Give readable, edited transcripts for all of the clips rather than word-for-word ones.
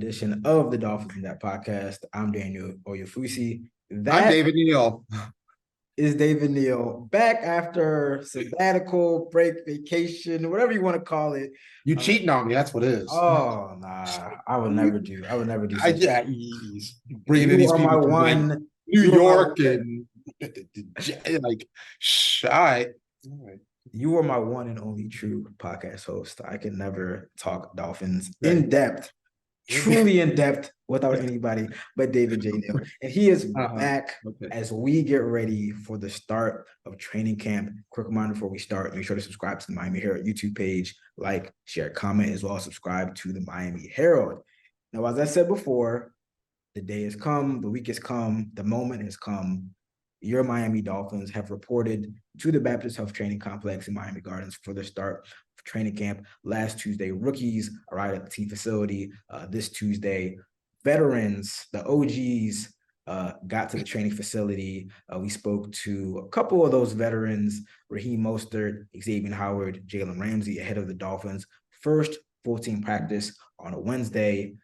edition of the Dolphins In Depth podcast. I'm Daniel Oyefusi. I'm That David Neal. is David Neal, back after sabbatical, break, vacation, whatever you want to call it. You cheating on me? That's what it is. Oh, nah, I would never do I such a yeah, thing. he's bringing in You these are my people from like one, New you are my York and like shy. you are my one and only true podcast host. I can never talk Dolphins Okay. in depth, truly in depth, without anybody but David J. Neal. And he is back Okay. as we get ready for the start of training camp. Quick reminder before we start, make sure to subscribe to the Miami Herald YouTube page, like, share, comment, as well as subscribe to the Miami Herald. Now, as I said before, the day has come, the week has come, the moment has come. Your Miami Dolphins have reported to the Baptist Health Training Complex in Miami Gardens for the start of training camp. Last Tuesday, rookies arrived at the team facility. This Tuesday, veterans, the OGs, got to the training facility. We spoke to a couple of those veterans, Raheem Mostert, Xavier Howard, Jalen Ramsey, ahead of the Dolphins' first full team practice on a Wednesday.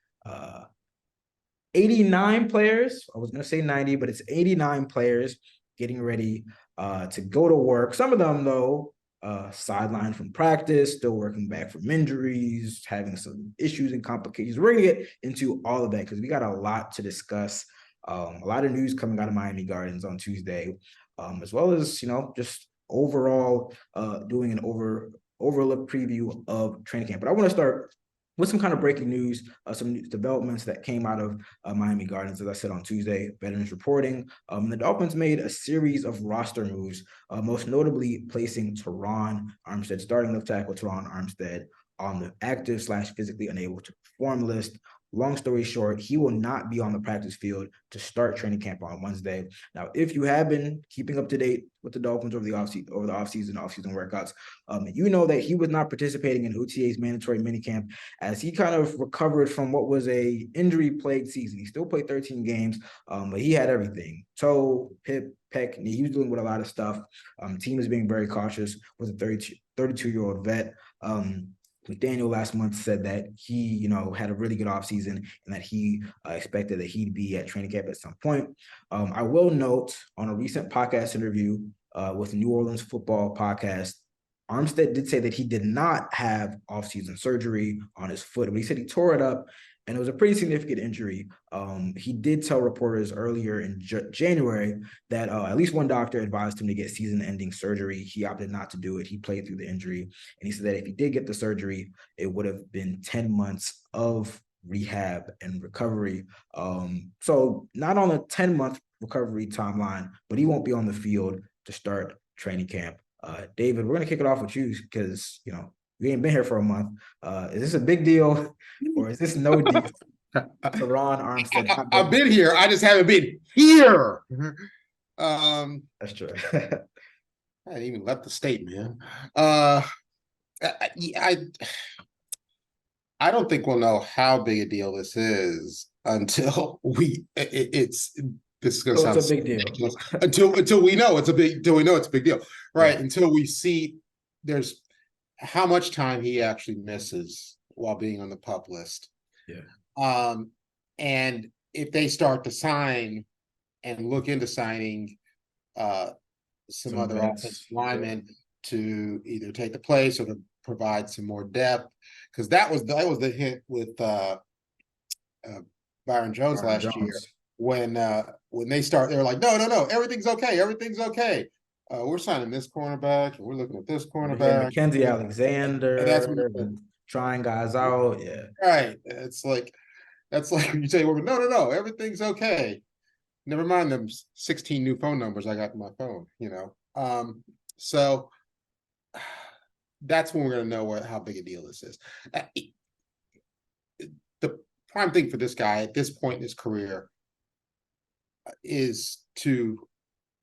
89 players. I was going to say 90, but it's 89 players getting ready to go to work. Some of them, though, sidelined from practice, still working back from injuries, having some issues and complications. We're going to get into all of that because we got a lot to discuss. A lot of news coming out of Miami Gardens on Tuesday, as well as, just overall doing an overlook preview of training camp. But I want to start with some kind of breaking news, some developments that came out of Miami Gardens, as I said on Tuesday, veterans reporting. The Dolphins made a series of roster moves, most notably placing Teron Armstead, starting left tackle Teron Armstead, on the active/physically unable to perform list. Long story short, he will not be on the practice field to start training camp on Wednesday. Now, if you have been keeping up to date with the Dolphins over the offseason workouts, you know that he was not participating in OTA's mandatory minicamp as he kind of recovered from what was a injury-plagued season. He still played 13 games, but he had everything: toe, hip, pec, knee. He was dealing with a lot of stuff. Team is being very cautious with a 32-year-old vet. McDaniel last month said that he, had a really good offseason and that he expected that he'd be at training camp at some point. I will note on a recent podcast interview with New Orleans Football Podcast, Armstead did say that he did not have offseason surgery on his foot, but he said he tore it up, and it was a pretty significant injury. He did tell reporters earlier in January that at least one doctor advised him to get season-ending surgery. He opted not to do it. He played through the injury, and he said that if he did get the surgery, it would have been 10 months of rehab and recovery. So not on a 10-month recovery timeline, but he won't be on the field to start training camp. David, we're going to kick it off with you because, we ain't been here for a month. Is this a big deal or is this no deal? Teron Armstead. I've been here. I just haven't been here. That's true. I didn't even left the state, man. I don't think we'll know how big a deal this is until it's this is going to sound it's a big deal. until we know it's a big deal, right? Yeah. Until we see there's how much time he actually misses while being on the PUP list. Yeah. And if they start to sign and look into signing some other offensive linemen to either take the place or to provide some more depth, because that was the hint with Byron Jones last year when they start, they're like, no, everything's okay. We're signing this cornerback and we're looking at this cornerback. Mackenzie Alexander, and that's when trying guys out. Yeah, right. That's like when you say, no, everything's okay. Never mind them 16 new phone numbers I got in my phone. So that's when we're going to know how big a deal this is. The prime thing for this guy at this point in his career is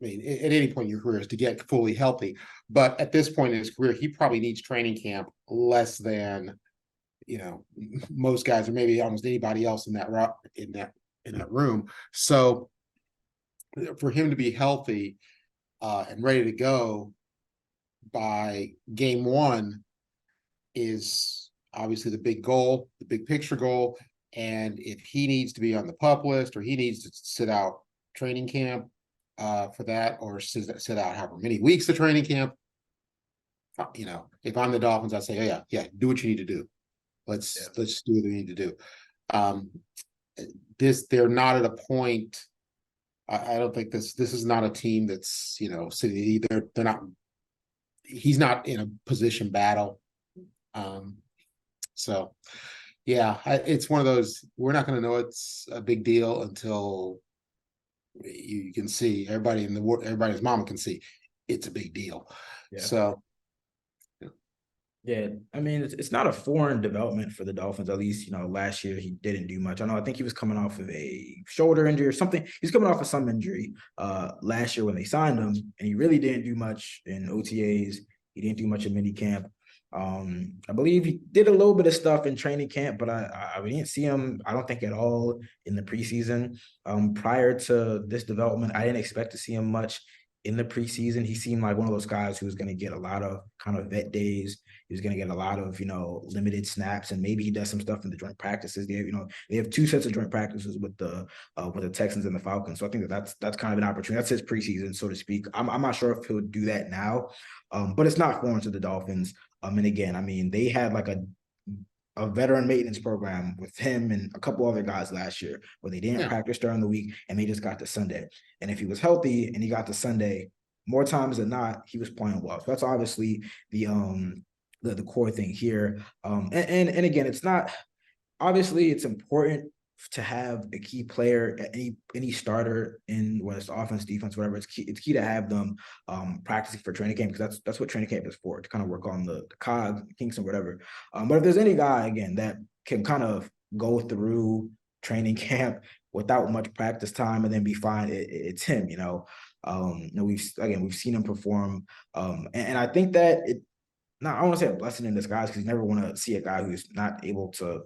at any point in your career is to get fully healthy. But at this point in his career, he probably needs training camp less than, most guys or maybe almost anybody else in that room. So for him to be healthy and ready to go by game one is obviously the big goal, the big picture goal. And if he needs to be on the PUP list, or he needs to sit out training camp for that, or sit out however many weeks of training camp, if I'm the Dolphins, I'd say, oh, yeah, do what you need to do. Let's do what we need to do. They're not at a point. I don't think this is not a team that's sitting either. They're not. He's not in a position battle. So yeah, it's one of those. We're not going to know it's a big deal until you can see everybody in the world. Everybody's mama can see it's a big deal. Yeah. So. Yeah, I mean, it's not a foreign development for the Dolphins. At least, last year he didn't do much. I think he was coming off of a shoulder injury or something. He's coming off of some injury last year when they signed him, and he really didn't do much in OTAs. He didn't do much in minicamp. I believe he did a little bit of stuff in training camp, but we didn't see him, I don't think, at all in the preseason. Prior to this development, I didn't expect to see him much in the preseason. He seemed like one of those guys who was going to get a lot of kind of vet days. He was going to get a lot of, limited snaps, and maybe he does some stuff in the joint practices. They have 2 sets of joint practices with the Texans and the Falcons. So I think that's kind of an opportunity. That's his preseason, so to speak. I'm not sure if he'll do that now, but it's not foreign to the Dolphins. And again, I mean, they had like a veteran maintenance program with him and a couple other guys last year where they didn't practice during the week and they just got to Sunday. And if he was healthy and he got to Sunday, more times than not, he was playing well. So that's obviously the core thing here. And again, it's not, obviously it's important to have a key player, any starter in whether it's offense, defense, whatever. It's key to have them practicing for training camp, because that's what training camp is for, to kind of work on the cogs, kinks, and whatever. But if there's any guy, again, that can kind of go through training camp without much practice time and then be fine, it's him. We've seen him perform, and I think that I want to say a blessing in disguise, because you never want to see a guy who's not able to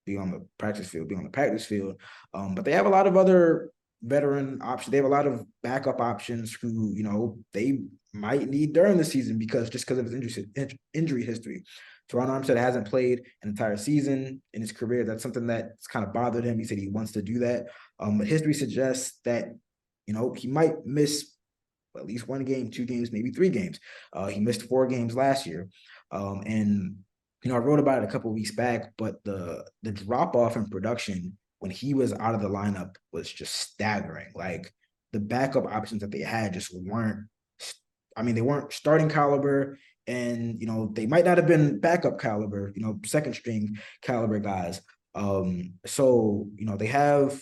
be on the practice field. But they have a lot of other veteran options. They have a lot of backup options who, they might need during the season because of his injury history. Teron Armstead hasn't played an entire season in his career. That's something that's kind of bothered him. He said he wants to do that. But history suggests that, he might miss at least 1 game, 2 games, maybe 3 games. He missed 4 games last year. And I wrote about it a couple of weeks back, but the drop off in production when he was out of the lineup was just staggering. Like, the backup options that they had just weren't, they weren't starting caliber, and they might not have been backup caliber, second string caliber guys. So they have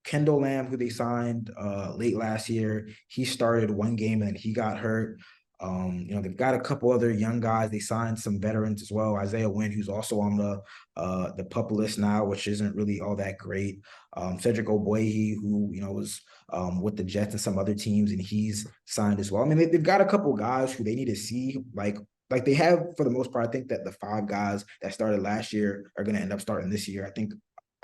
Kendall Lamb, who they signed late last year. He started 1 game and he got hurt. They've got a couple other young guys. They signed some veterans as well. Isaiah Wynn, who's also on the PUP list now, which isn't really all that great. Cedric Ogbuehi, who was with the Jets and some other teams, and he's signed as well. They've got a couple guys who they need to see, like they have for the most part. I think that the 5 guys that started last year are going to end up starting this year. I think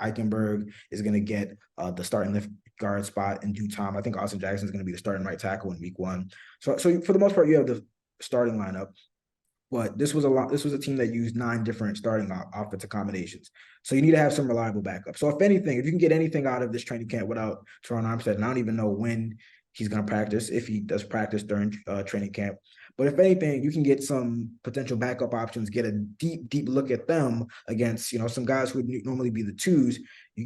Eichenberg is going to get the starting left guard spot in due time. I think Austin Jackson is going to be the starting right tackle in week 1. So for the most part, you have the starting lineup. But this was a team that used 9 different starting offensive combinations. So you need to have some reliable backup. So if anything, if you can get anything out of this training camp without Teron Armstead, and I don't even know when he's going to practice, if he does practice during training camp. But if anything, you can get some potential backup options, get a deep look at them against, some guys who would normally be the 2s. You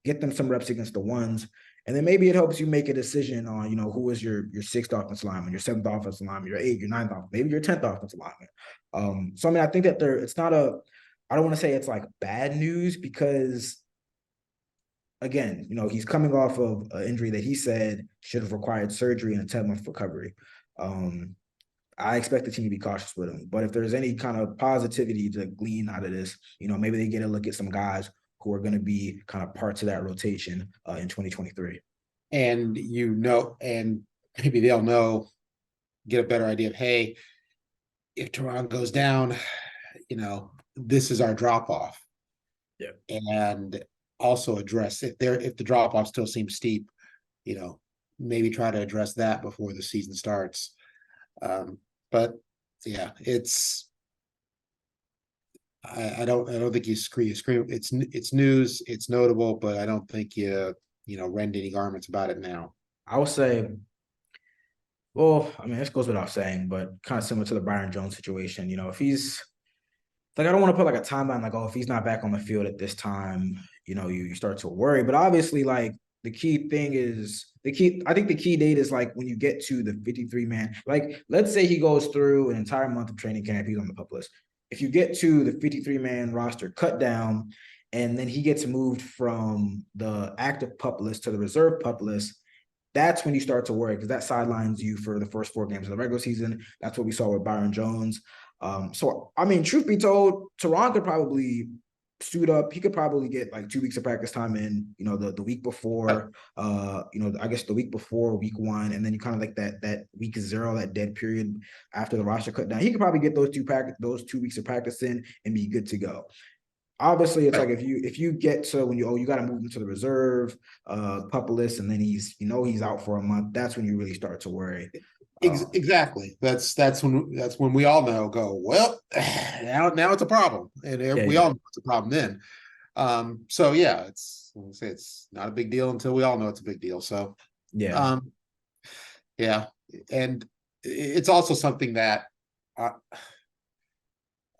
get them some reps against the 1s. And then maybe it helps you make a decision on, who is your 6th offensive lineman, your 7th offensive lineman, your 8th, your 9th offensive, maybe your 10th offensive lineman. So, I think that it's not I don't want to say it's like bad news, because again, he's coming off of an injury that he said should have required surgery and a 10-month recovery. I expect the team to be cautious with him. But if there's any kind of positivity to glean out of this, maybe they get a look at some guys who are going to be kind of parts of that rotation in 2023. And and maybe they'll get a better idea of, hey, if Teron goes down, this is our drop off. Yeah. And also address if the drop off still seems steep, maybe try to address that before the season starts. But yeah, I don't think you scream. It's news. It's notable, but I don't think you rend any garments about it now. I would say, well, I mean, this goes without saying, but kind of similar to the Byron Jones situation. If he's like, I don't want to put like a timeline, like, oh, if he's not back on the field at this time, you start to worry. But obviously, like, the key thing is I think the key date is like when you get to the 53 man, like, let's say he goes through an entire month of training camp, he's on the pup list. If you get to the 53 man roster cut down, and then he gets moved from the active pup list to the reserve pup list, that's when you start to worry, because that sidelines you for the first 4 games of the regular season. That's what we saw with Byron Jones. So I mean, truth be told, Teron could probably suit up. He could probably get like 2 weeks of practice time in, the week before, I guess the week before week 1, and then you kind of like that week 0, that dead period after the roster cut down. He could probably get those 2 weeks of practice in and be good to go. Obviously, it's like if you get to when you got to move him to the reserve pup list, and then he's out for a month, that's when you really start to worry. Exactly. That's when we all know. Go well. Now it's a problem, and we all know it's a problem then. So yeah, it's not a big deal until we all know it's a big deal. So yeah. Yeah, and it's also something that.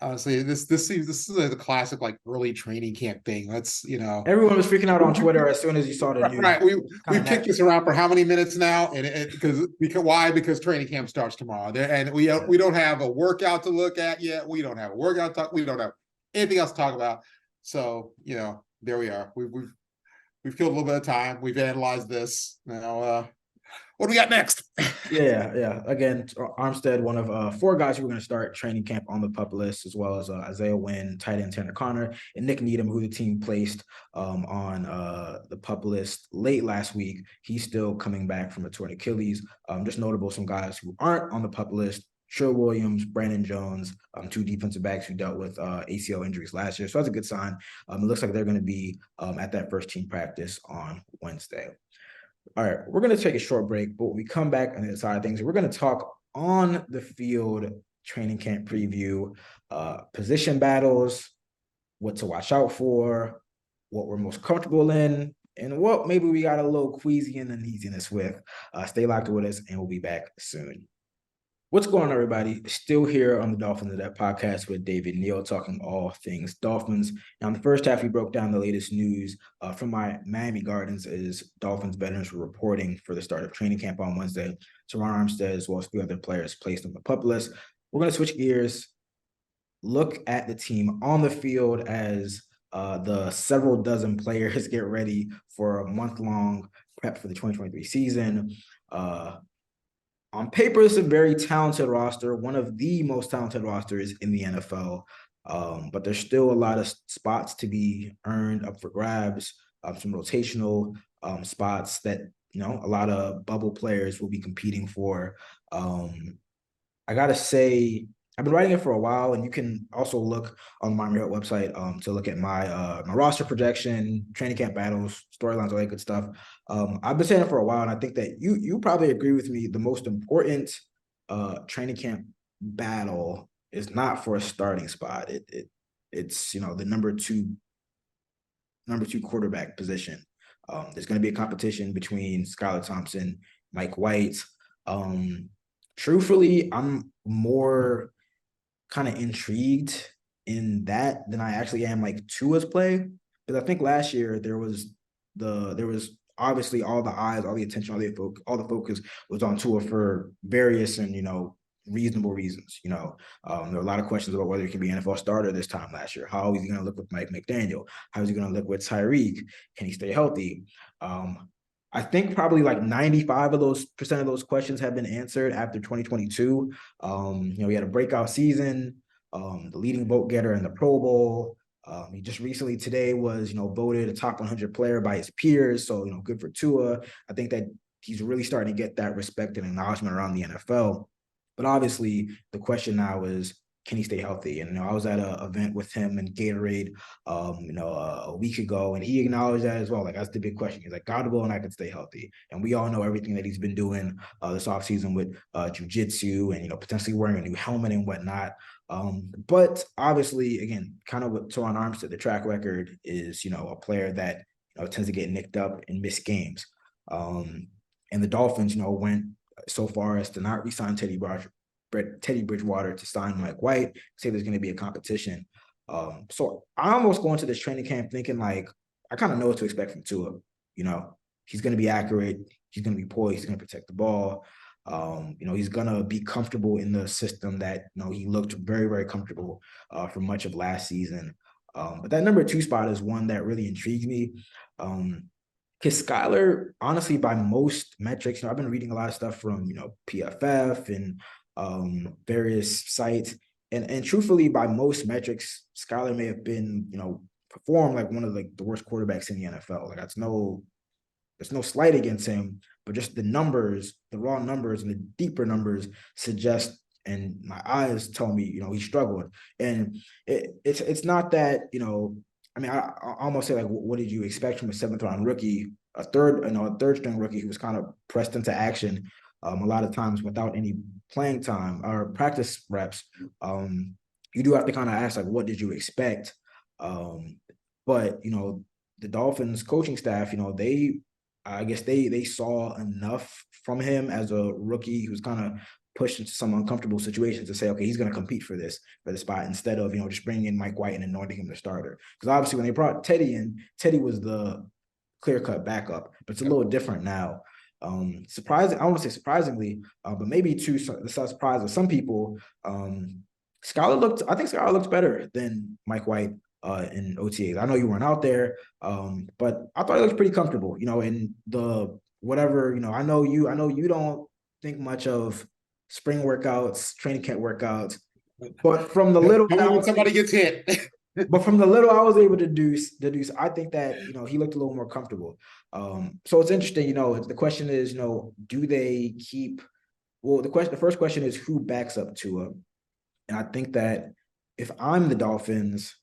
Honestly, this is a classic like early training camp thing. Everyone was freaking out on Twitter as soon as you saw the news. Right. We've kicked this around for how many minutes now? And because why? Because training camp starts tomorrow. And we don't have a workout to look at yet. We don't have a workout talk. We don't have anything else to talk about. So, there we are. We've killed a little bit of time. We've analyzed this. Now what do we got next? Yeah. Again, Armstead, one of 4 guys who are going to start training camp on the pup list, as well as Isaiah Wynn, tight end Tanner Connor, and Nick Needham, who the team placed on the pup list late last week. He's still coming back from a torn Achilles. Just notable, some guys who aren't on the pup list: Sher Williams, Brandon Jones, 2 defensive backs who dealt with ACL injuries last year. So that's a good sign. It looks like they're going to be at that first team practice on Wednesday. All right, we're going to take a short break, but when we come back on the other side of things, we're going to talk on the field training camp preview, position battles, what to watch out for, what we're most comfortable in, and what maybe we got a little queasy and uneasiness with. Stay locked with us, and we'll be back soon. What's going on, everybody? Still here on the Dolphins In Depth podcast with David Neal, talking all things Dolphins. Now, in the first half, we broke down the latest news from my Miami Gardens as Dolphins veterans were reporting for the start of training camp on Wednesday. Teron Armstead, as well as 3 other players, placed on the pup list. We're going to switch gears, look at the team on the field as the several dozen players get ready for a month-long prep for the 2023 season. On paper, it's a very talented roster, one of the most talented rosters in the NFL. But there's still a lot of spots to be earned up for grabs, some rotational spots that, a lot of bubble players will be competing for. I got to say, I've been writing it for a while, and you can also look on the Miami Herald website to look at my my roster projection, training camp battles, storylines, all that good stuff. I've been saying it for a while, and I think that you probably agree with me. The most important training camp battle is not for a starting spot. It's the number two quarterback position. There's going to be a competition between Skylar Thompson, Mike White. Truthfully, I'm more kind of intrigued in that than I actually am like Tua's play, because I think last year there was obviously all the eyes, all the attention, all the focus was on Tua for various and reasonable reasons. There were a lot of questions about whether he can be an NFL starter this time last year. How is he going to look with Mike McDaniel? How is he going to look with Tyreek? Can he stay healthy? I think probably like 95% of those questions have been answered after 2022. We had a breakout season, the leading vote getter in the Pro Bowl. He just recently today was, voted a top 100 player by his peers. So, good for Tua. I think that he's really starting to get that respect and acknowledgement around the NFL. But obviously, the question now is, can he stay healthy? And I was at an event with him and Gatorade, a week ago, and he acknowledged that as well. Like, that's the big question. He's like, God will, and I can stay healthy. And we all know everything that he's been doing this offseason with jujitsu and potentially wearing a new helmet and whatnot. But obviously, again, kind of what Teron Armstead, the track record is, a player that tends to get nicked up and miss games. And the Dolphins, went so far as to not re-sign Teddy Bridgewater to sign Mike White, say there's going to be a competition. So I almost go into this training camp thinking like, I kind of know what to expect from Tua. He's going to be accurate. He's going to be poised. He's going to protect the ball. He's going to be comfortable in the system that, he looked very, very comfortable for much of last season. But that number 2 spot is one that really intrigues me. Because Skyler, honestly, by most metrics, I've been reading a lot of stuff from, PFF and various sites. And truthfully, by most metrics, Skyler may have been, performed like one of the worst quarterbacks in the NFL. Like, there's no slight against him, but just the numbers, the raw numbers and the deeper numbers suggest, and my eyes tell me, he struggled. And it's not that, I almost say like, what did you expect from a 7th-round rookie, a third string rookie who was kind of pressed into action a lot of times without any playing time or practice reps. You do have to kind of ask like, what did you expect? But the Dolphins coaching staff, I guess they saw enough from him as a rookie who's kind of pushed into some uncomfortable situations to say, okay, he's going to compete for the spot instead of, just bringing in Mike White and anointing him the starter. Because obviously when they brought Teddy in, Teddy was the clear-cut backup, but it's a little different now. Surprising, I don't want to say surprisingly, but maybe to the surprise of some people, I think Skyler looked better than Mike White in OTAs. I know you weren't out there, but I thought he looked pretty comfortable, in the whatever, I know you don't think much of spring workouts, training camp workouts, but from the little when somebody gets hit. But from the little I was able to deduce, I think that, he looked a little more comfortable. So it's interesting, the question is, do they keep, the first question is who backs up Tua? And I think that if I'm the Dolphins,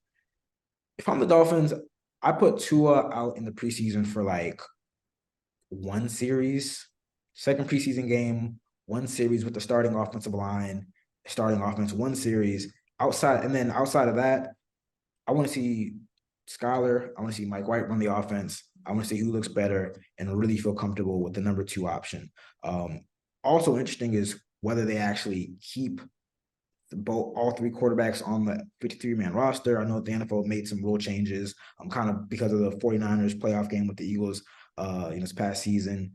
I put Tua out in the preseason for like one series, second preseason game, one series with the starting offensive line, starting offense, one series outside. And then outside of that, I want to see Skyler. I want to see Mike White run the offense. I want to see who looks better and really feel comfortable with the number 2 option. Also interesting is whether they actually keep all 3 quarterbacks on the 53-man roster. I know the NFL made some rule changes kind of because of the 49ers playoff game with the Eagles this past season.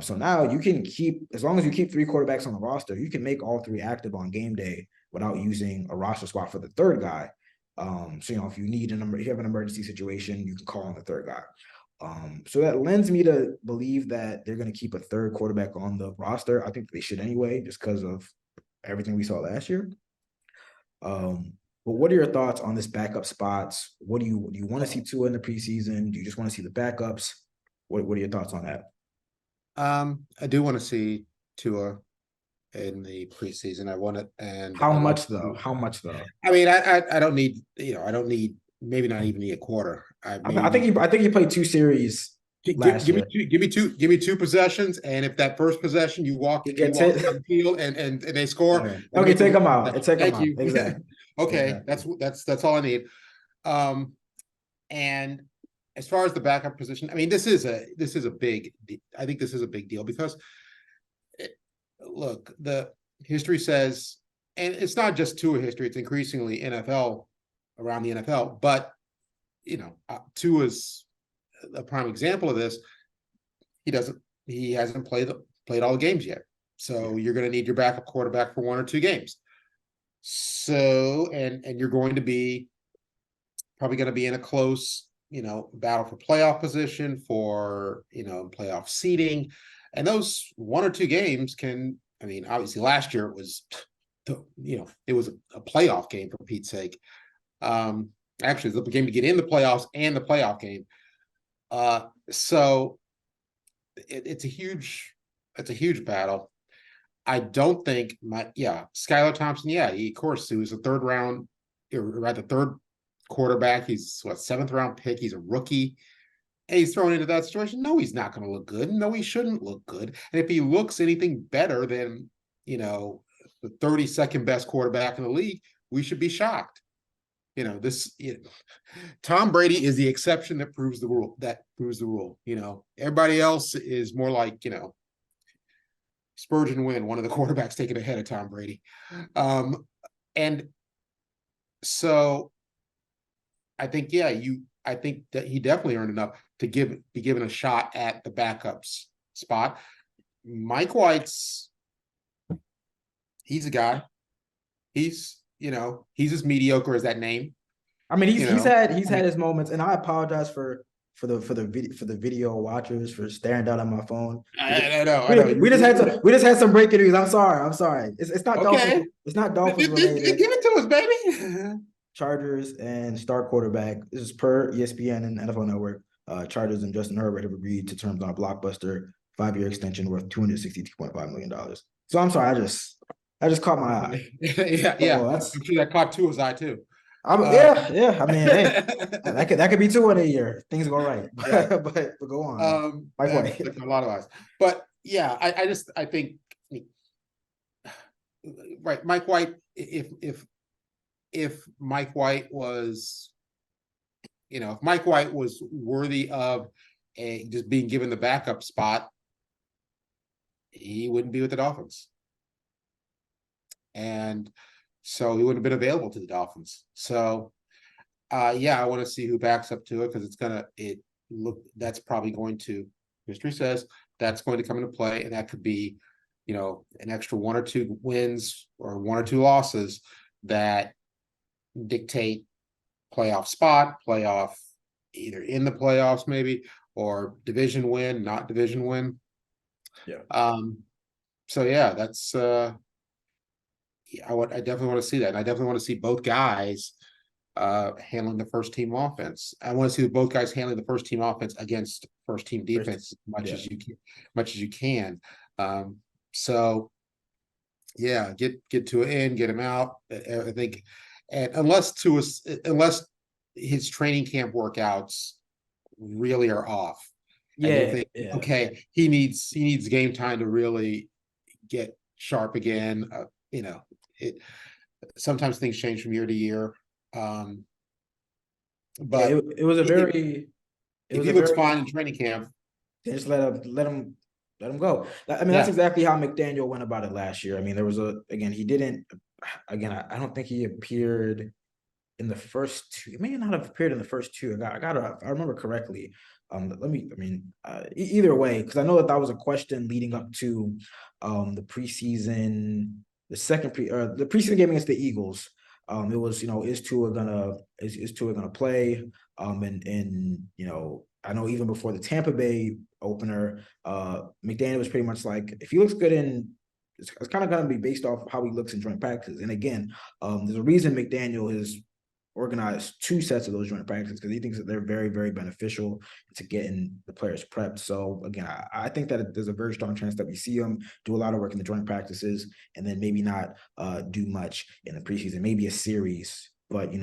So now you can keep, as long as you keep 3 quarterbacks on the roster, you can make all 3 active on game day without using a roster spot for the 3rd guy. So, if you need if you have an emergency situation, you can call on the 3rd guy. So that lends me to believe that they're going to keep a 3rd quarterback on the roster. I think they should anyway, just because of everything we saw last year. But what are your thoughts on this backup spots? Do you want to see Tua in the preseason? Do you just want to see the backups? What are your thoughts on that? I do want to see Tua in the preseason. I want it. And how much though? I mean, I don't need, I don't need, maybe not even need a quarter. I think you played 2 series last year. Give me two possessions, and if that first possession you walk on the field and they score, okay, take them out. Thank you. Exactly. Okay, exactly. That's all I need. And as far as the backup position, I mean, this is a big. I think this is a big deal because, look, the history says, and it's not just Tua history; it's increasingly NFL around the NFL. But Tua's a prime example of this. He hasn't played all the games yet. So you're going to need your backup quarterback for 1 or 2 games. So, and you're going to be probably going to be in a close, battle for playoff position, for, playoff seeding. And those 1 or 2 games obviously last year it was, it was a playoff game for Pete's sake. Actually, it's the game to get in the playoffs and the playoff game. So it's a huge battle. I don't think Skylar Thompson, of course, he was a third round, right, the third quarterback. He's what, seventh round pick. He's a rookie. And he's thrown into that situation. No, he's not going to look good. No, he shouldn't look good. And if he looks anything better than, the 32nd best quarterback in the league, we should be shocked. Tom Brady is the exception that proves the rule. Everybody else is more like, Spurgeon Wynn, one of the quarterbacks taken ahead of Tom Brady. And so I think, I think that he definitely earned enough to be given a shot at the backups spot. Mike White's, he's a guy. He's as mediocre as that name. I mean, he's had his moments, and I apologize for the video watchers for staring down on my phone. I know. We just had some breaking news. I'm sorry. It's not okay. Dolphins. It's not Dolphins related. Give it to us, baby. Chargers and star quarterback. This is per ESPN and NFL Network. Chargers and Justin Herbert have agreed to terms on a blockbuster 5-year extension worth $262.5 million. So I'm sorry, I just caught my eye. Yeah. I'm sure that caught Tua's eye too. I mean, hey, that could be 2 in a year. Things go right, but go on. Mike White. A lot of eyes, but yeah, I think right, Mike White. If Mike White was, if Mike White was worthy of just being given the backup spot, he wouldn't be with the Dolphins. And so he wouldn't have been available to the Dolphins. So I want to see who backs up to it, because that's probably going to, history says that's going to come into play, and that could be, an extra 1 or 2 wins or 1 or 2 losses that dictate playoff either in the playoffs maybe, or division win, not division win. So that's I definitely want to see that. And I definitely want to see both guys handling the first team offense. I want to see both guys handling the first team offense against first team defense as much as you can. So get to an end, get him out. I think, and unless his training camp workouts really are off. Okay, he needs game time to really get sharp again. Sometimes things change from year to year. But it was a very. If he looks fine in training camp, just let him go. I mean, that's exactly how McDaniel went about it last year. I mean, there was I don't think he appeared in the first 2. He may not have appeared in the first 2. I remember correctly. Either way, because I know that was a question leading up to the preseason, the preseason game against the Eagles. It was, is Tua gonna play? And I know even before the Tampa Bay opener, McDaniel was pretty much like, if he looks good it's kind of going to be based off how he looks in joint practices. And again, there's a reason McDaniel has organized 2 sets of those joint practices, because he thinks that they're very, very beneficial to getting the players prepped. So again, I think that there's a very strong chance that we see him do a lot of work in the joint practices, and then maybe not do much in the preseason, maybe a series, but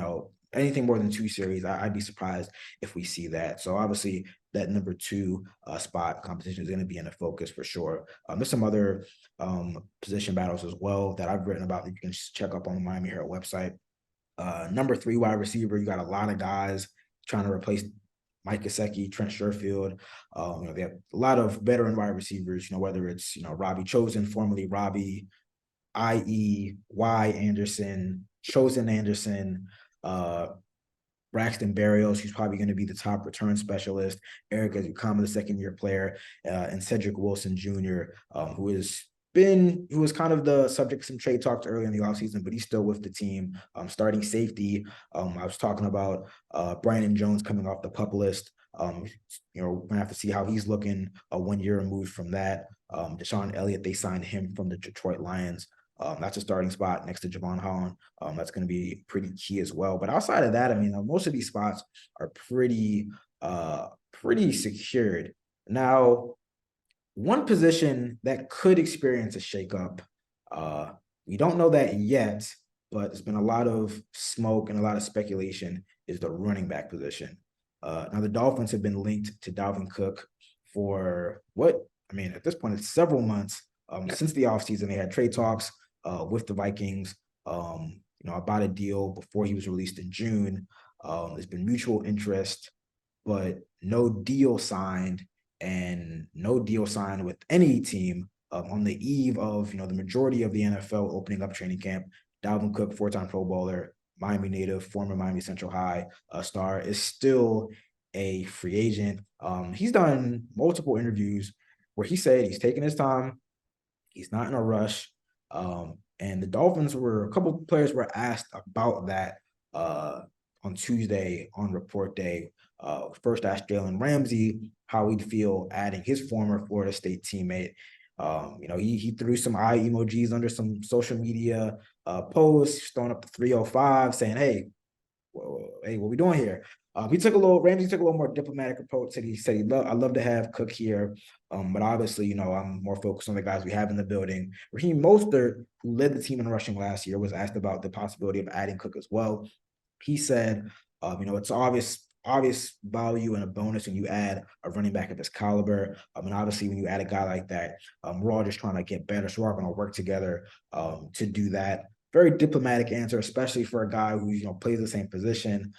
anything more than 2 series, I'd be surprised if we see that. So obviously that number 2 spot competition is going to be in the focus for sure. There's some other position battles as well that I've written about that you can check up on the Miami Herald website. Number 3 wide receiver, you got a lot of guys trying to replace Mike Gesicki, Trent Sherfield. They have a lot of veteran wide receivers, whether it's, Robbie Chosen, formerly Robbie, i.e. Y. Anderson, Chosen Anderson, Braxton Berrios, who's probably going to be the top return specialist, Eric Ezukanma, the second-year player, and Cedric Wilson Jr., who was kind of the subject of some trade talks early in the offseason, but he's still with the team. Starting safety, I was talking about Brandon Jones coming off the PUP list. We're going to have to see how he's looking 1 year removed from that. Deshaun Elliott, they signed him from the Detroit Lions. That's a starting spot next to Javon Holland. That's going to be pretty key as well. But outside of that, most of these spots are pretty secured. Now, one position that could experience a shakeup, we don't know that yet, but there's been a lot of smoke and a lot of speculation, is the running back position. Now the Dolphins have been linked to Dalvin Cook for at this point, it's several months since the offseason. They had trade talks with the Vikings, about a deal before he was released in June. There's been mutual interest, but no deal signed, and no deal signed with any team on the eve of the majority of the NFL opening up training camp. Dalvin Cook, four-time Pro Bowler, Miami native, former Miami Central High star, is still a free agent. He's done multiple interviews where he said he's taking his time, he's not in a rush. And the Dolphins a couple of players were asked about that on Tuesday on report day. First asked Jalen Ramsey how he'd feel adding his former Florida State teammate. He threw some eye emojis under some social media posts, throwing up the 305, saying, hey, what we doing here? Ramsey took a little more diplomatic approach. He said, I love to have Cook here. But obviously, I'm more focused on the guys we have in the building. Raheem Mostert, who led the team in rushing last year, was asked about the possibility of adding Cook as well. He said, it's obvious value and a bonus when you add a running back of this caliber. And obviously, when you add a guy like that, we're all just trying to get better. So we're all going to work together to do that. Very diplomatic answer, especially for a guy who plays the same position.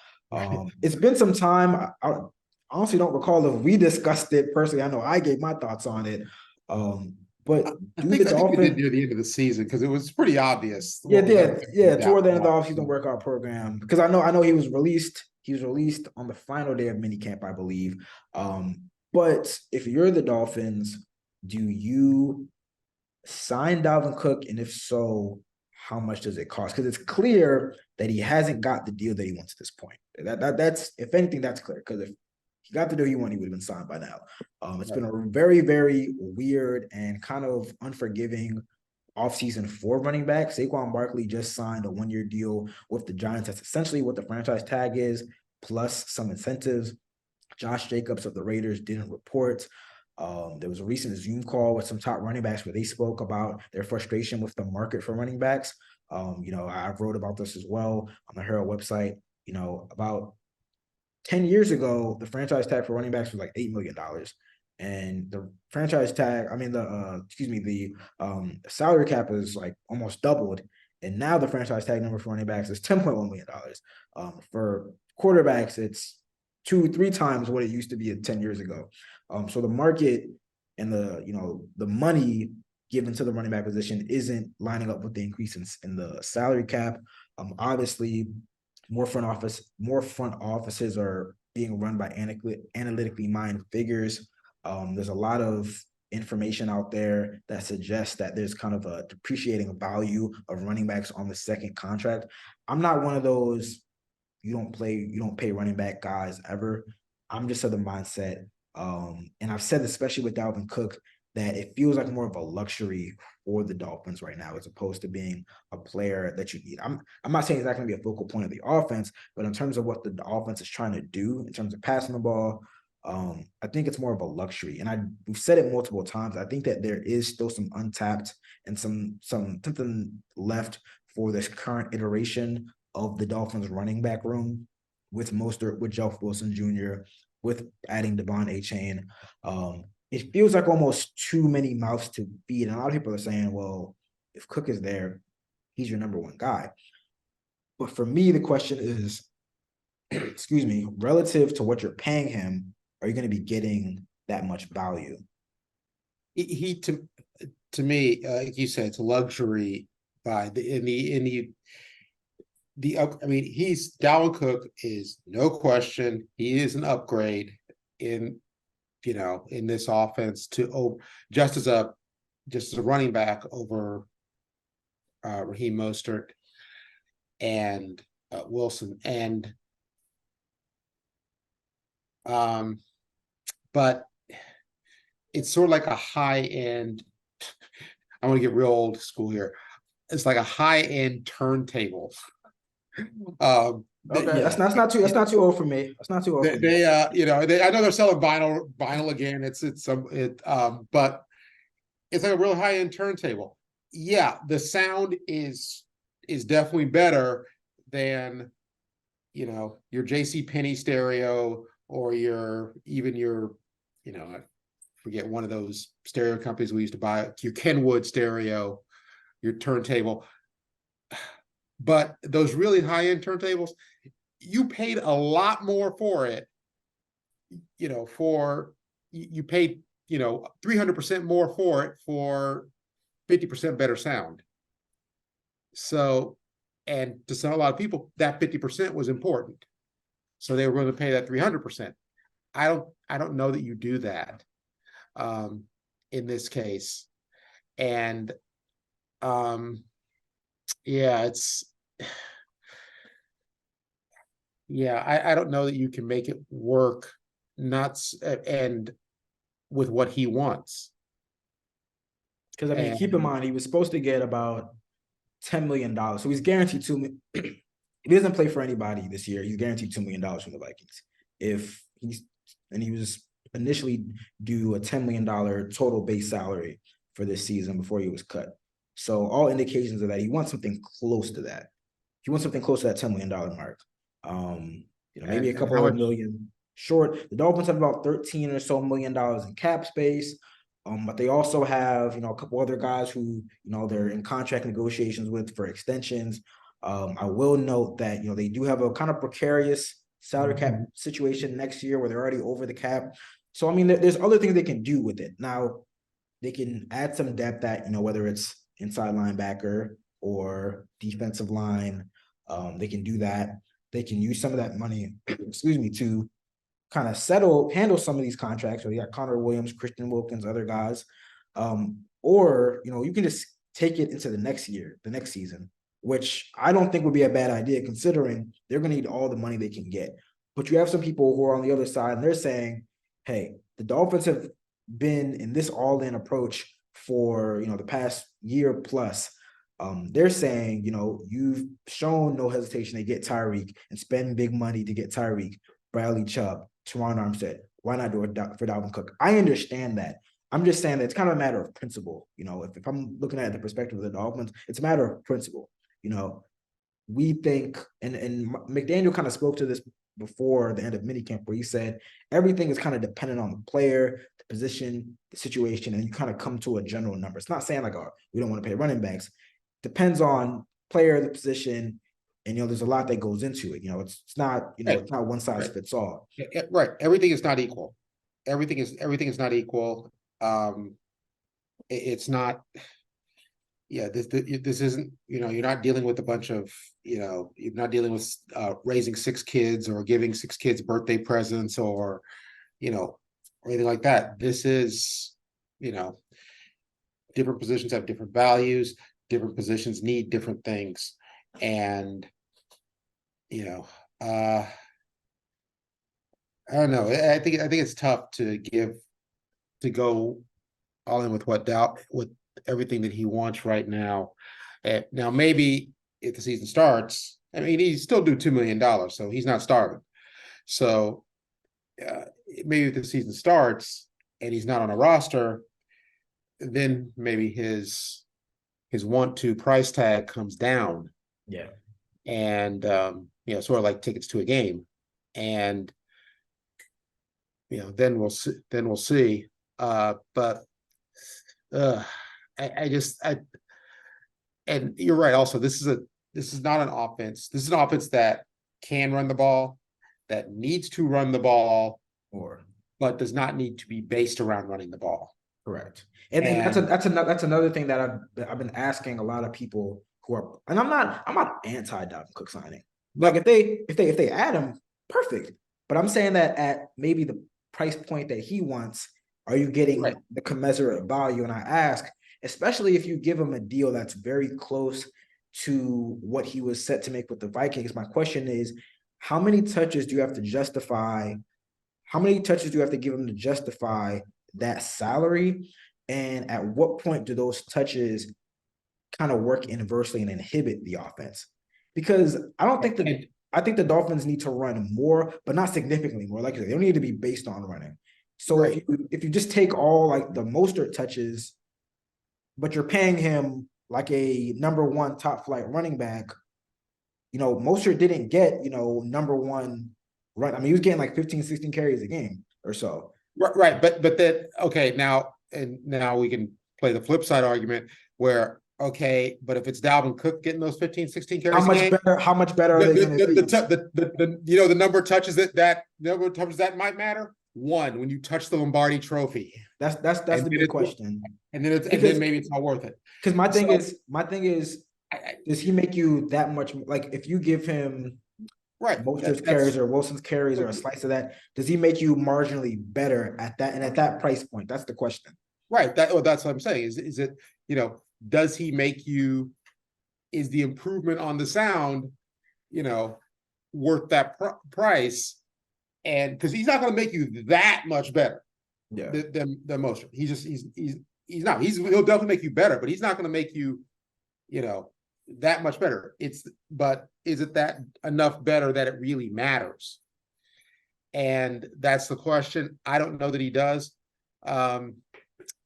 It's been some time. I honestly don't recall if we discussed it personally. I know I gave my thoughts on it. But I think we did near the end of the season because it was pretty obvious. Yeah. Toward the end of the offseason workout program, because I know he was released. He was released on the final day of minicamp, I believe. But if you're the Dolphins, do you sign Dalvin Cook, and if so, how much does it cost? Because it's clear that he hasn't got the deal that he wants at this point. That's if anything, that's clear. Because if he got the deal he wanted, he would have been signed by now. It's been a very, very weird and kind of unforgiving offseason for running back. Saquon Barkley just signed a one-year deal with the Giants. That's essentially what the franchise tag is, plus some incentives. Josh Jacobs of the Raiders didn't report. There was a recent Zoom call with some top running backs where they spoke about their frustration with the market for running backs. I wrote about this as well on the Herald website. About 10 years ago, the franchise tag for running backs was like $8 million. And the franchise tag, the salary cap is like almost doubled. And now the franchise tag number for running backs is $10.1 million. For quarterbacks, it's 2-3 times what it used to be 10 years ago. So the market and the money given to the running back position isn't lining up with the increase in the salary cap. Obviously, more front offices are being run by analytically minded figures. There's a lot of information out there that suggests that there's kind of a depreciating value of running backs on the second contract. I'm not one of those you don't pay running back guys ever. I'm just of the mindset, and I've said, especially with Dalvin Cook, that it feels like more of a luxury for the Dolphins right now, as opposed to being a player that you need. I'm not saying it's not going to be a focal point of the offense, but in terms of what the offense is trying to do in terms of passing the ball, I think it's more of a luxury. And we've said it multiple times. I think that there is still some untapped and something left for this current iteration of the Dolphins running back room, with Mostert, with Jeff Wilson Jr., with adding Devon Achane. It feels like almost too many mouths to feed. And a lot of people are saying, well, if Cook is there, he's your number one guy. But for me, the question is, excuse me, relative to what you're paying him, are you going to be getting that much value? To me, like you said, it's a luxury Dalvin Cook is no question. He is an upgrade in this offense just as a running back over Raheem Mostert and Wilson. And but it's sort of like a high end. I want to get real old school here. It's like a high end turntable. Okay, that's not too old for me. That's not too old for me. I know they're selling vinyl again. But it's like a real high-end turntable. Yeah, the sound is definitely better than, you know, your JC Penney stereo, or your, you know, I forget one of those stereo companies we used to buy, your Kenwood stereo, your turntable. But those really high-end turntables, you paid a lot more for it, you know, you paid, you know, 300% more for it for 50% better sound. So, and to a lot of people, that 50% was important. So they were going to pay that 300%. I don't know that you do that in this case. And yeah, I don't know that you can make it work nuts and with what he wants. Because I mean, keep in mind, he was supposed to get about $10 million. So he's guaranteed if he doesn't play for anybody this year, he's guaranteed $2 million from the Vikings. He was initially due a $10 million total base salary for this season before he was cut. So all indications are that he wants something close to that. He wants something close to that $10 million mark. Maybe a couple of million short. The Dolphins have about $13 or so million in cap space. But they also have, a couple other guys who, they're in contract negotiations with for extensions. I will note that, they do have a kind of precarious salary cap situation next year where they're already over the cap. So, I mean, there's other things they can do with it. Now, they can add some depth at, whether it's inside linebacker or defensive line. They can do that. They can use some of that money, to kind of handle some of these contracts. So you got Connor Williams, Christian Wilkins, other guys. Or, you can just take it into the next season, which I don't think would be a bad idea considering they're going to need all the money they can get. But you have some people who are on the other side and they're saying, hey, the Dolphins have been in this all-in approach for, the past year plus. They're saying, you've shown no hesitation to get Tyreek and spend big money to get Tyreek, Bradley Chubb, Teron Armstead. Why not do it for Dalvin Cook? I understand that. I'm just saying that it's kind of a matter of principle. If I'm looking at the perspective of the Dolphins, it's a matter of principle. We think, and McDaniel kind of spoke to this before the end of minicamp, where he said everything is kind of dependent on the player, the position, the situation, and you kind of come to a general number. It's not saying like, oh, we don't want to pay running backs. Depends on player, the position, and there's a lot that goes into it. It's not it's not one size fits all. Right. Everything is not equal. Everything is not equal. It's not. Yeah, this isn't. You're not dealing with a bunch of. You're not dealing with raising 6 kids or giving 6 kids birthday presents or, or anything like that. This is, different positions have different values. Different positions need different things, and I don't know. I think it's tough to go all in with everything that he wants right now. Now, maybe if the season starts, I mean, he's still due $2 million, so he's not starving. So maybe if the season starts and he's not on a roster, then maybe his want-to price tag comes down. Yeah. And sort of like tickets to a game, and then we'll see. But and you're right. Also, this is not an offense. This is an offense that can run the ball, that needs to run the ball, but does not need to be based around running the ball. Correct. And that's another thing that I've been asking a lot of people who are, and I'm not anti Dalvin Cook signing. Like if they add him, perfect. But I'm saying that at maybe the price point that he wants, are you getting the commensurate value? And I ask, especially if you give him a deal that's very close to what he was set to make with the Vikings. My question is, how many touches do you have to justify? How many touches do you have to give him to justify that salary? And at what point do those touches kind of work inversely and inhibit the offense? Because I think the Dolphins need to run more, but not significantly more. Like I said, they don't need to be based on running. So if you just take all like the Mostert touches but you're paying him like a number one top flight running back. Mostert didn't get, number one run. I mean, he was getting like 15, 16 carries a game or so. Right. But then, okay, now we can play the flip side argument where, okay, but if it's Dalvin Cook getting those 15, 16 How carries a much game, better? How much better are they going to be? the number of touches that number of touches that might matter. One, when you touch the Lombardi Trophy, That's the big question. And then maybe it's not worth it. Because my thing is, does he make you that much? Like, if you give him Mostert's carries or Wilson's carries or a slice of that, does he make you marginally better at that? And at that price point, that's the question. Right. That's what I'm saying. Is it, does he make you? Is the improvement on the sound, worth that price? And because he's not going to make you that much better, than Mostert. He's not. He'll definitely make you better, but he's not going to make you, that much better. But is it that enough better that it really matters? And that's the question. I don't know that he does. I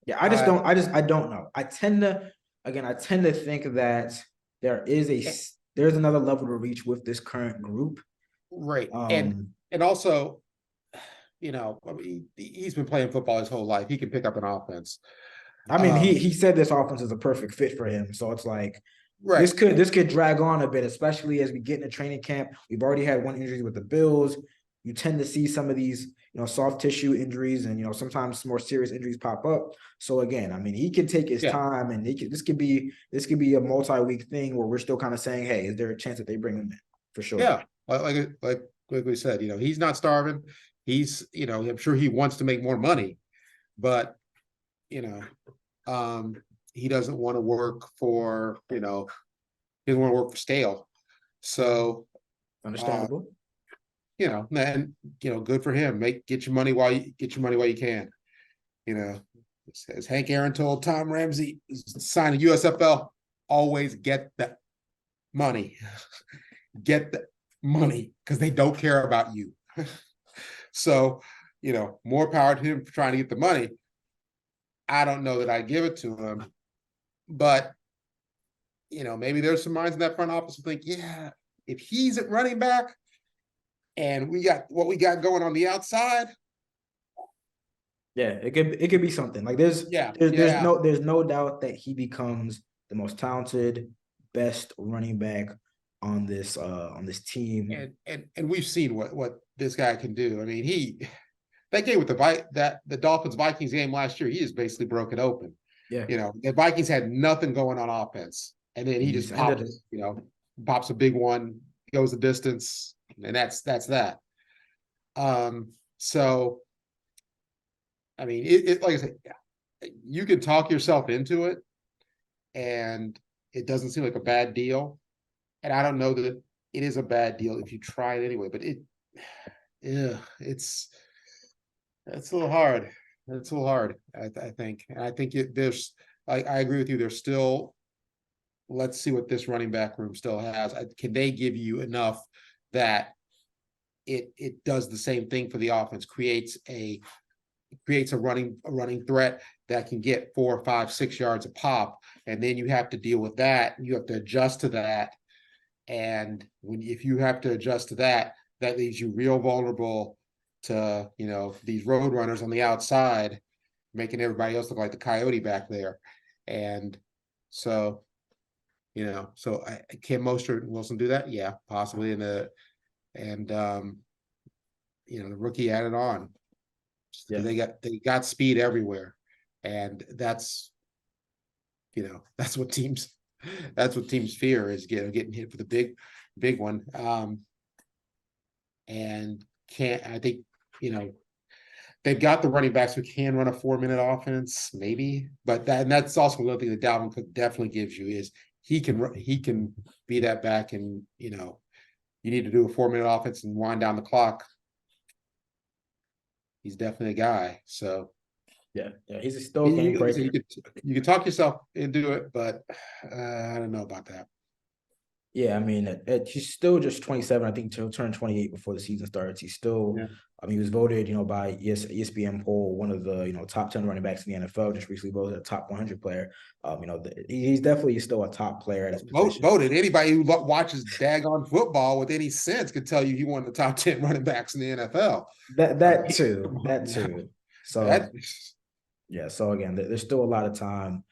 don't know. I tend to think that there's another level to reach with this current group. Right. And also, he's been playing football his whole life. He can pick up an offense. I mean, he said this offense is a perfect fit for him. So it's like, right. This could drag on a bit, especially as we get into training camp. We've already had one injury with the Bills. You tend to see some of these, soft tissue injuries and, sometimes more serious injuries pop up. So again, I mean, he can take his time, and this could be a multi-week thing where we're still kind of saying, hey, is there a chance that they bring him in for sure? Yeah. Like we said, he's not starving. He's, I'm sure he wants to make more money, but, he doesn't want to work for, he doesn't want to work for stale. So understandable. And good for him. Get your money while you can. As Hank Aaron told Tom Ramsey, sign a USFL, always get the money. Get the money, because they don't care about you. So, more power to him for trying to get the money. I don't know that I give it to him, but maybe there's some minds in that front office who think, if he's at running back and we got what we got going on the outside. Yeah, it could be something. Like there's no doubt that he becomes the most talented, best running back on this team. And we've seen what this guy can do. I mean, that game with the Dolphins Vikings game last year, he just basically broke it open. Yeah. The Vikings had nothing going on offense. And then he just pops a big one, goes the distance, and that's that. So I mean, it like I said, you can talk yourself into it, and it doesn't seem like a bad deal. And I don't know that it is a bad deal if you try it anyway, but it's a little hard. It's a little hard, I think. And I think I agree with you. There's still, let's see what this running back room still has. Can they give you enough that it does the same thing for the offense, creates a running threat that can get 4, 5, 6 yards a pop, and then you have to deal with that. You have to adjust to that, and if you have to adjust to that, that leaves you real vulnerable to these road runners on the outside, making everybody else look like the coyote back there. And so so can Mostert and Wilson do that? Yeah, possibly. The rookie added on. Yeah. They got speed everywhere, and that's what teams fear is getting hit for the big one. And I think they've got the running backs who can run a 4-minute offense, maybe, but that's also another thing that Dalvin Cook definitely gives you is he can be that back, and you need to do a 4-minute offense and wind down the clock. He's definitely a guy. So he's a still game breaker. You can talk yourself into it, but I don't know about that. Yeah, I mean, he's still just 27. I think he'll turn 28 before the season starts. He's still, Yeah. I mean, he was voted, by ESPN poll, one of the, top 10 running backs in the NFL, just recently voted a top 100 player. He's definitely still a top player at his position. Voted. Anybody who watches daggone football with any sense could tell you he won the top 10 running backs in the NFL. That Come too, on that now. too. So That yeah, so again, there's still a lot of time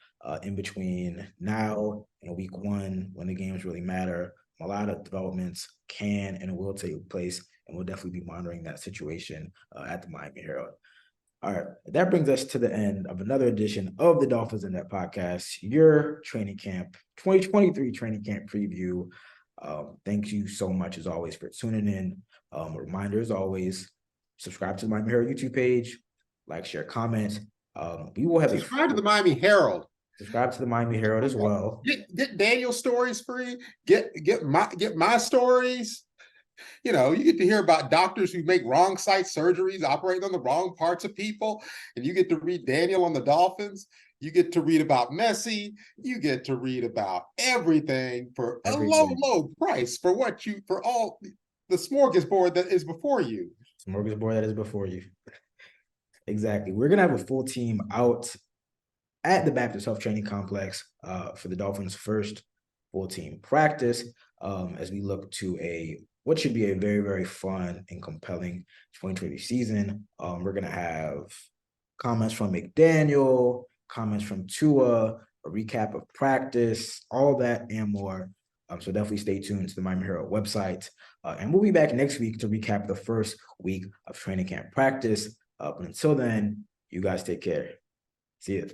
in between now and week one when the games really matter. A lot of developments can and will take place, and we'll definitely be monitoring that situation at the Miami Herald. All right, that brings us to the end of another edition of the Dolphins in That podcast, your training camp 2023 training camp preview. Thank you so much, as always, for tuning in. Reminder, as always, subscribe to the Miami Herald YouTube page, like, share, comment. We will have subscribe to the Miami Herald. subscribe to the Miami Herald as well. Get Daniel's stories free. Get my stories. You get to hear about doctors who make wrong site surgeries, operating on the wrong parts of people, and you get to read Daniel on the Dolphins. You get to read about Messi. You get to read about everything for a Everything. low price for all the smorgasbord that is before you. Smorgasbord that is before you. Exactly. We're gonna have a full team out at the Baptist Health Training Complex for the Dolphins' first full team practice as we look to what should be a very, very fun and compelling 2020 season. We're going to have comments from McDaniel, comments from Tua, a recap of practice, all that and more. So definitely stay tuned to the Miami Herald website. And we'll be back next week to recap the first week of training camp practice. But until then, you guys take care. See you.